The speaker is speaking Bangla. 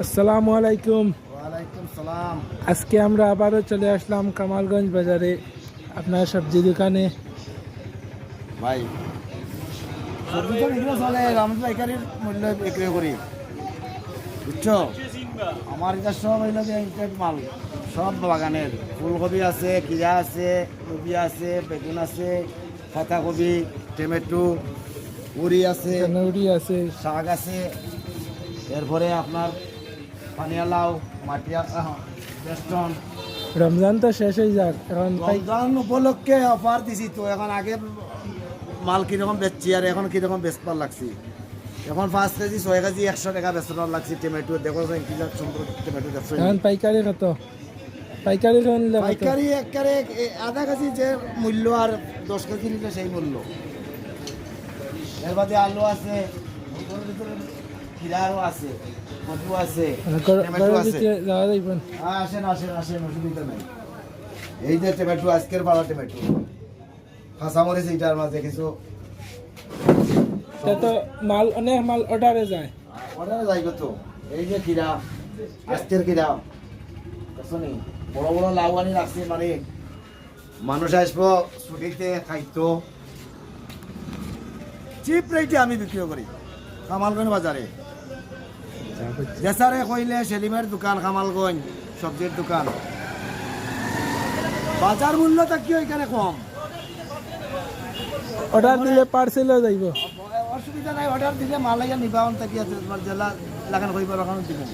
আসসালামু আলাইকুম। ওয়ালাইকুম সালাম। আজকে আমরা আবারও চলে আসলাম কামালগঞ্জ বাজারে আপনার সবজি দোকানে। ভাই সবজি তো বিক্রি চলে, আমি পাইকারির মূল্য বিক্রি করি, বুঝছো? আমার এটা সব হইল যে ইনটেক মাল, সব বাগানের। ফুলকপি আছে, কিরা আছে, কপি আছে, বেগুন আছে, পাতাকপি, টমেটো, উড়ি আছে, কানাউরি আছে। শাক আছে, এরপরে আপনার পানিয়া লাউ, মাটিয়া বেষ্টন। রমজান তো শেষ হয়ে যাক, এখন রমজান উপলক্ষে অফার দিছি তো। এখন আগে মাল কিরকম বেচছি আর এখন কিরকম বেচবার লাগছি। এখন 5 কেজি 6 কেজি 100 টাকা বেচবার লাগছি। টমেটো দেখো কি সুন্দর টমেটো দেখছো। এখন পাইকারি কত? পাইকারি কোন কত? পাইকারি একবারে আধা কেজি যে মূল্য আর 10 কেজি নিলে সেই মূল্য। এর বাদে আলু আছে, ওর ভিতরে খিরাও আছে, কচু আছে, টমেটো আছে। যাওয়া যাইবেন। আসেন আসেন আসেন, অসুবিধা নাই। এই যে টমেটো, আজকের পাড়া টমেটো, কাঁচামরিচ এইটার মাঝে কিছু তা তো মাল অনেক মাল অর্ডারে যায়। অর্ডারে যাইব তো। এই যে কিরা, আজকের কিরা শুনি, বড় বড় লাউ আনি রাখছি, মানে মানুষ আসবো ছুটিতে খাইতো। চিপ রেটে আমি বিক্রি করি কামালগঞ্জ বাজারে। দেশারে কইলে সেলিমের দোকান, কামালগঞ্জ সবজির দোকান। বাজার মূল্যটা কি ওইখানে কম। অর্ডার দিলে পার্সেলও যাইব। অসুবিধা নাই, অর্ডার দিলে মাল নিবাউন থাকি আছে, তোমার জেলা লাগান হইবার ওখানে দিবেন।